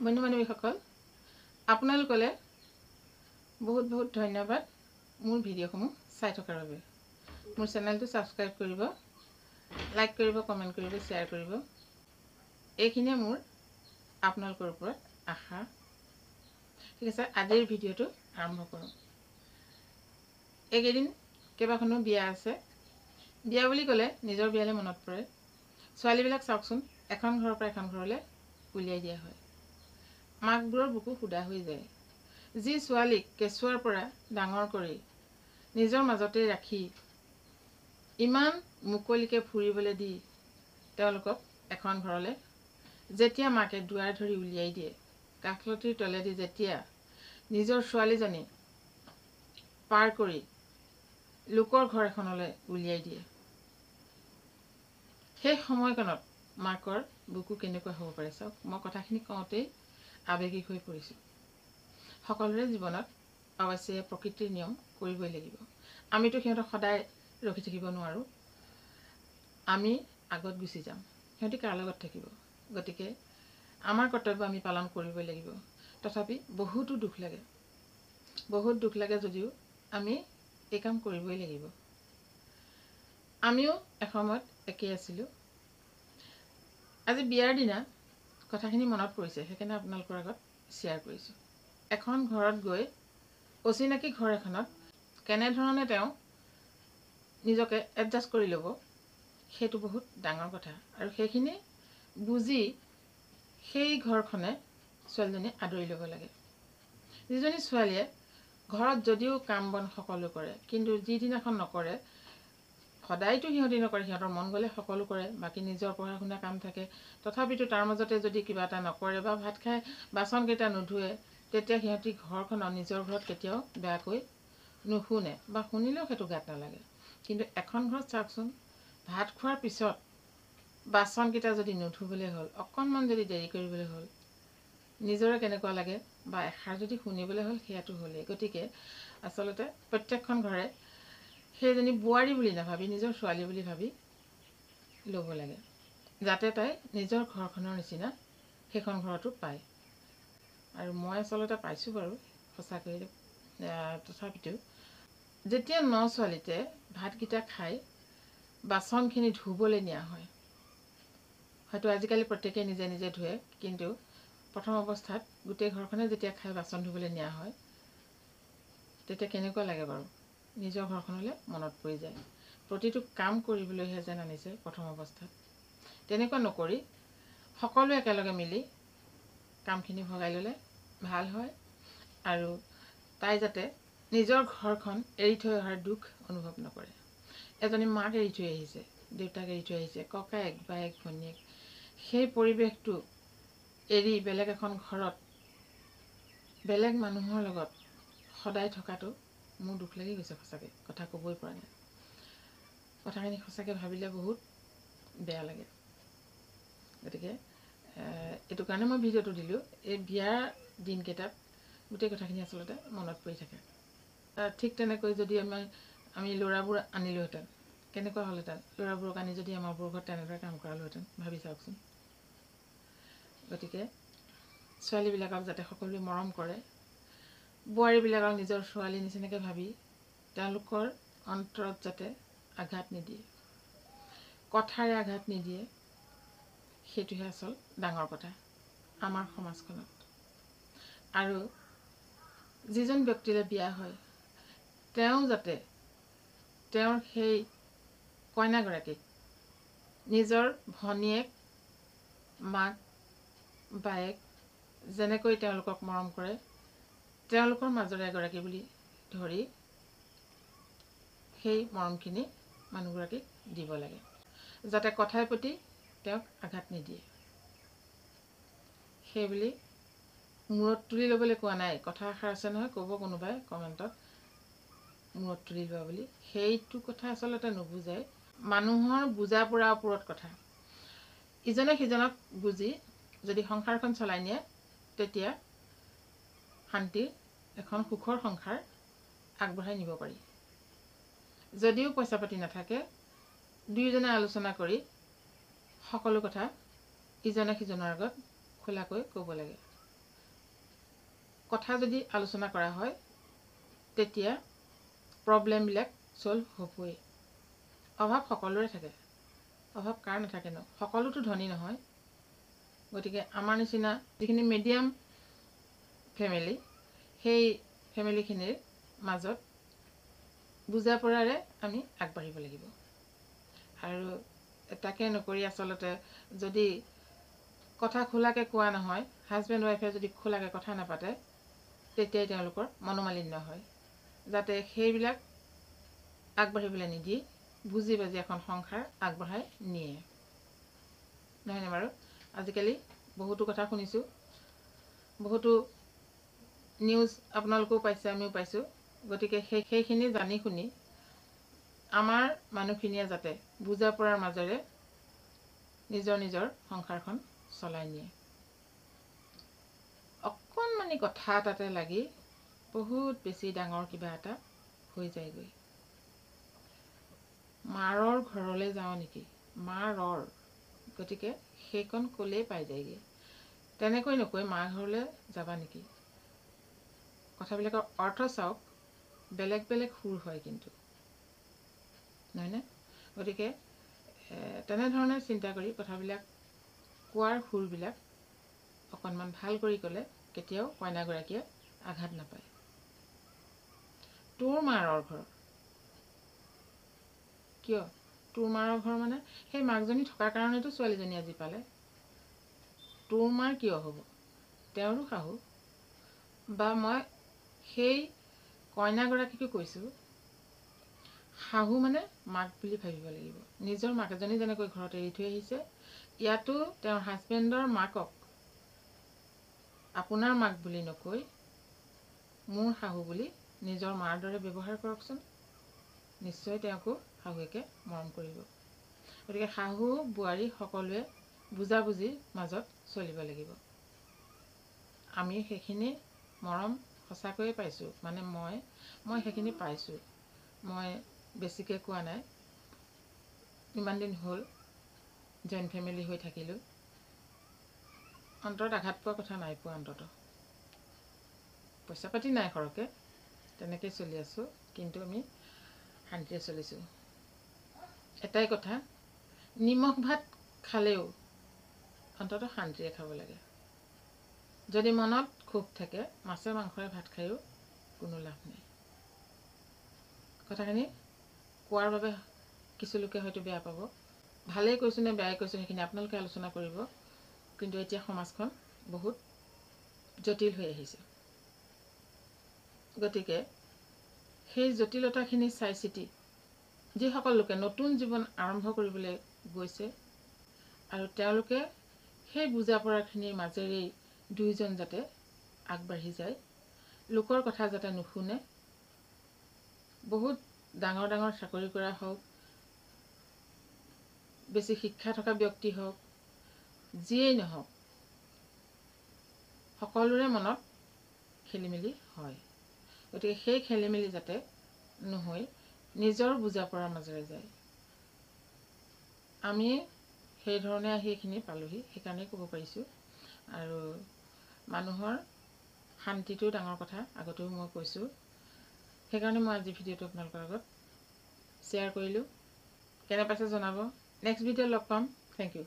বন্ধু বান্ধৱীসকল, আপোনালোকলে বহুত বহুত ধন্যবাদ মোৰ ভিডিঅ'সমূহ চাই থকাৰ বাবে। মোৰ চেনেলটো ছাবস্ক্ৰাইব কৰিব, লাইক কৰিব, কমেণ্ট কৰিব, শ্বেয়াৰ কৰিব। এইখিনিয়ে মোৰ আপোনালোকৰ ওপৰত আশা। ঠিক আছে, আজিৰ ভিডিঅ'টো আৰম্ভ কৰোঁ। এইকেইদিন কেইবাখনো বিয়া আছে। বিয়া বুলি ক'লে নিজৰ বিয়ালৈ মনত পৰে। ছোৱালীবিলাক চাওকচোন, এখন ঘৰৰ পৰা এখন ঘৰলৈ উলিয়াই দিয়া হয়। মাকবোৰৰ বুকু সুদা হৈ যায়। যি ছোৱালীক কেঁচুৱাৰ পৰা ডাঙৰ কৰি নিজৰ মাজতে ৰাখি ইমান মুকলিকৈ ফুৰিবলৈ দি তেওঁলোকক এখন ঘৰলৈ যেতিয়া মাকে দুৱাৰ ধৰি উলিয়াই দিয়ে, কাষলতিৰ তলেদি যেতিয়া নিজৰ ছোৱালীজনী পাৰ কৰি লোকৰ ঘৰ এখনলৈ উলিয়াই দিয়ে, সেই সময়কণত মাকৰ বুকু কেনেকুৱা হ'ব পাৰে চাওক। মই কথাখিনি কওঁতেই আৱেগিক হৈ পৰিছোঁ। সকলোৰে জীৱনত অৱশ্যে প্ৰকৃতিৰ নিয়ম কৰিবই লাগিব। আমিতো সিহঁতক সদায় ৰখি থাকিব নোৱাৰোঁ। আমি আগত গুচি যাম, সিহঁতি কাৰ লগত থাকিব। গতিকে আমাৰ কৰ্তব্য আমি পালন কৰিবই লাগিব। তথাপি বহুতো দুখ লাগে, বহুত দুখ লাগে যদিও আমি এই কাম কৰিবই লাগিব। আমিও এসময়ত একেই আছিলোঁ। আজি বিয়াৰ দিনা কথাখিনি মনত পৰিছে, সেইকাৰণে আপোনালোকৰ আগত শ্বেয়াৰ কৰিছোঁ। এখন ঘৰত গৈ অচিনাকি ঘৰ এখনত কেনেধৰণে তেওঁ নিজকে এডজাষ্ট কৰি ল'ব, সেইটো বহুত ডাঙৰ কথা। আৰু সেইখিনি বুজি সেই ঘৰখনে ছোৱালীজনী আদৰি ল'ব লাগে। যিজনী ছোৱালীয়ে ঘৰত যদিও কাম বন সকলো কৰে, কিন্তু যিদিনাখন নকৰে, সদায়তো সিহঁতি নকৰে, সিহঁতৰ মন গ'লে সকলো কৰে, বাকী নিজৰ পঢ়া শুনা কাম থাকে, তথাপিতো তাৰ মাজতে যদি কিবা এটা নকৰে বা ভাত খাই বাচনকেইটা নোধোৱে, তেতিয়া সিহঁতি ঘৰখনৰ নিজৰ ঘৰত কেতিয়াও বেয়াকৈ নুশুনে, বা শুনিলেও সেইটো গাত নালাগে। কিন্তু এখন ঘৰত চাওকচোন, ভাত খোৱাৰ পিছত বাচনকেইটা যদি নুধুবলৈ হ'ল, অকণমান যদি দেৰি কৰিবলৈ হ'ল, নিজৰে কেনেকুৱা লাগে, বা এষাৰ যদি শুনিবলৈ হ'ল, সেয়াটো হ'লেই। গতিকে আচলতে প্ৰত্যেকখন ঘৰে সেইজনী বোৱাৰী বুলি নাভাবি নিজৰ ছোৱালী বুলি ভাবি ল'ব লাগে, যাতে তাই নিজৰ ঘৰখনৰ নিচিনা সেইখন ঘৰতো পায়। আৰু মই আচলতে পাইছোঁ বাৰু, সঁচাকৈ। তথাপিতো যেতিয়া ন ছোৱালীতে ভাতকেইটা খাই বাচনখিনি ধুবলৈ নিয়া হয়, হয়তো আজিকালি প্ৰত্যেকেই নিজে নিজে ধুৱে, কিন্তু প্ৰথম অৱস্থাত গোটেই ঘৰখনে যেতিয়া খাই বাচন ধুবলৈ নিয়া হয়, তেতিয়া কেনেকুৱা লাগে বাৰু। নিজৰ ঘৰখনলৈ মনত পৰি যায়। প্ৰতিটো কাম কৰিবলৈহে যেন আনিছে প্ৰথম অৱস্থাত। তেনেকুৱা নকৰি সকলোৱে একেলগে মিলি কামখিনি ভগাই ল'লে ভাল হয়। আৰু তাই যাতে নিজৰ ঘৰখন এৰি থৈ অহাৰ দুখ অনুভৱ নকৰে। এজনী মাক এৰি থৈ আহিছে, দেউতাক এৰি থৈ আহিছে, ককায়েক বায়েক ভনীয়েক, সেই পৰিৱেশটো এৰি বেলেগ এখন ঘৰত বেলেগ মানুহৰ লগত সদায় থকাটো মোৰ দুখ লাগি গৈছে। সঁচাকৈ কথা ক'বই পৰা নাই। কথাখিনি সঁচাকৈ ভাবিলে বহুত বেয়া লাগে। গতিকে এইটো কাৰণে মই ভিডিঅ'টো দিলোঁ। এই বিয়াৰ দিনকেইটাত গোটেই কথাখিনি আচলতে মনত পৰি থাকে। ঠিক তেনেকৈ যদি আমি ল'ৰাবোৰ আনিলোহেঁতেন, কেনেকুৱা হ'লহেঁতেন। ল'ৰাবোৰক আনি যদি আমাৰবোৰ ঘৰত তেনেদৰে কাম কৰালোহেঁতেন, ভাবি চাওকচোন। গতিকে ছোৱালীবিলাকক যাতে সকলোৱে মৰম কৰে, বোৱাৰীবিলাকক নিজৰ ছোৱালী নিচিনাকৈ ভাবি তেওঁলোকৰ অন্তৰত যাতে আঘাত নিদিয়ে, কথাৰে আঘাত নিদিয়ে, সেইটোহে আচল ডাঙৰ কথা আমাৰ সমাজখনত। আৰু যিজন ব্যক্তিলৈ বিয়া হয়, তেওঁ যাতে তেওঁৰ সেই কইনাগৰাকীক নিজৰ ভনীয়েক, মাক, বায়েক যেনেকৈ তেওঁলোকক মৰম কৰে, তেওঁলোকৰ মাজৰে এগৰাকী বুলি ধৰি সেই মৰমখিনি মানুহগৰাকীক দিব লাগে, যাতে কথাই প্ৰতি তেওঁক আঘাত নিদিয়ে। সেইবুলি মূৰত তুলি ল'বলৈ কোৱা নাই। কথা এষাৰ আছে নহয়, ক'ব কোনোবাই কমেণ্টত, মূৰত তুলি লোৱা বুলি। সেইটো কথা আচলতে নুবুজায়। মানুহৰ বুজা পৰাৰ ওপৰত কথা। ইজনে সিজনক বুজি যদি সংসাৰখন চলাই নিয়ে, তেতিয়া শান্তিৰ এখন সুখৰ সংসাৰ আগবঢ়াই নিব পাৰি। যদিও পইচা পাতি নাথাকে, দুয়োজনে আলোচনা কৰি সকলো কথা ইজনে সিজনৰ আগত খোলাকৈ ক'ব লাগে। কথা যদি আলোচনা কৰা হয় তেতিয়া প্ৰব্লেমবিলাক ছল্ভ হ'বই। অভাৱ সকলোৰে থাকে, অভাৱ কাৰ নাথাকে ন, সকলোতো ধনী নহয়। গতিকে আমাৰ নিচিনা যিখিনি মিডিয়াম ফেমিলি, সেই ফেমিলিখিনিৰ মাজত বুজা পৰাৰে আমি আগবাঢ়িব লাগিব। আৰু তাকে নকৰি আচলতে যদি কথা খোলাকৈ কোৱা নহয়, হাজবেণ্ড ৱাইফে যদি খোলাকৈ কথা নাপাতে, তেতিয়াই তেওঁলোকৰ মনোমালিন্য হয়। যাতে সেইবিলাক আগবাঢ়িবলৈ নিদি বুজি বাজি এখন সংসাৰ আগবঢ়াই নিয়ে, নহয়নে বাৰু? আজিকালি বহুতো কথা শুনিছোঁ, বহুতো নিউজ আপোনালোকেও পাইছে, আমিও পাইছোঁ। গতিকে সেইখিনি জানি শুনি আমাৰ মানুহখিনিয়ে যাতে বুজা পৰাৰ মাজেৰে নিজৰ নিজৰ সংসাৰখন চলাই নিয়ে। অকণমানি কথা এটাতে লাগি বহুত বেছি ডাঙৰ কিবা এটা হৈ যায়গৈ। মাৰৰ ঘৰলৈ যাওঁ নেকি, মাৰৰ, গতিকে সেইকণ ক'লেই পাই যায়গৈ। তেনেকৈ নকৈ মাৰ ঘৰলৈ যাবা নেকি, কথাবিলাকৰ অৰ্থ চাওক, বেলেগ বেলেগ সুৰ হয় কিন্তু, নহয়নে? গতিকে তেনেধৰণে চিন্তা কৰি কথাবিলাক কোৱাৰ সুৰবিলাক অকণমান ভাল কৰি ক'লে কেতিয়াও কইনাগৰাকীয়ে আঘাত নাপায়। তোৰ মাৰৰ ঘৰ, কিয় তোৰ মাৰৰ ঘৰ মানে সেই মাকজনী থকাৰ কাৰণেতো ছোৱালীজনী আজি পালে। তোৰ মাৰ কিয় হ'ব, তেওঁৰো শাহু। বা মই সেই কইনাগৰাকীকো কৈছোঁ, শাহু মানে মাক বুলি ভাবিব লাগিব। নিজৰ মাক এজনী যেনেকৈ ঘৰত এৰি থৈ আহিছে, ইয়াতো তেওঁৰ হাজবেণ্ডৰ মাকক আপোনাৰ মাক বুলি নকৈ মোৰ শাহু বুলি নিজৰ মাৰ দৰে ব্যৱহাৰ কৰকচোন, নিশ্চয় তেওঁকো শাহুৱেকে মৰম কৰিব। গতিকে শাহু বোৱাৰী সকলোৱে বুজাবুজিৰ মাজত চলিব লাগিব। আমি সেইখিনি মৰম সঁচাকৈয়ে পাইছোঁ, মানে মই সেইখিনি পাইছোঁ। মই বেছিকৈ কোৱা নাই, ইমান দিন হ'ল জইণ্ট ফেমিলি হৈ থাকিলোঁ, অন্তৰত আঘাত পোৱা কথা নাই পোৱা। অন্ততঃ পইচা পাতি নাই সৰহকৈ, তেনেকৈ চলি আছোঁ, কিন্তু আমি শান্তিৰে চলিছোঁ। এটাই কথা, নিমখ ভাত খালেও অন্ততঃ শান্তিৰে খাব লাগে। যদি মনত ক্ষোভ থাকে, মাছে মাংসৰে ভাত খায়ো কোনো লাভ নাই। কথাখিনি কোৱাৰ বাবে কিছু লোকে হয়তো বেয়া পাব, ভালেই কৈছোঁ নে বেয়াই কৈছোঁ সেইখিনি আপোনালোকে আলোচনা কৰিব। কিন্তু এতিয়া সমাজখন বহুত জটিল হৈ আহিছে। গতিকে সেই জটিলতাখিনি চাই চিতি যিসকল লোকে নতুন জীৱন আৰম্ভ কৰিবলৈ গৈছে আৰু তেওঁলোকে সেই বুজা পৰাখিনিৰ মাজেৰেই দুয়োজন যাতে আগবাঢ়ি যায়, লোকৰ কথা যাতে নুশুনে, বহুত ডাঙৰ ডাঙৰ চাকৰি কৰা হওক, বেছি শিক্ষা থকা ব্যক্তি হওক, যিয়েই নহওক, সকলোৰে মনত খেলিমেলি হয়। গতিকে সেই খেলিমেলি যাতে নহৈ নিজৰ বুজা পৰাৰ মাজেৰে যায়। আমি সেইধৰণে আহি এইখিনি পালোহি, সেইকাৰণেই ক'ব পাৰিছোঁ। আৰু মানুহৰ শান্তিটো ডাঙৰ কথা, আগতেও মই কৈছোঁ। সেইকাৰণে মই আজি ভিডিঅ'টো আপোনালোকৰ আগত শ্বেয়াৰ কৰিলোঁ। কেনে পাইছে জনাব। নেক্সট ভিডিঅ' লগ পাম। Thank U.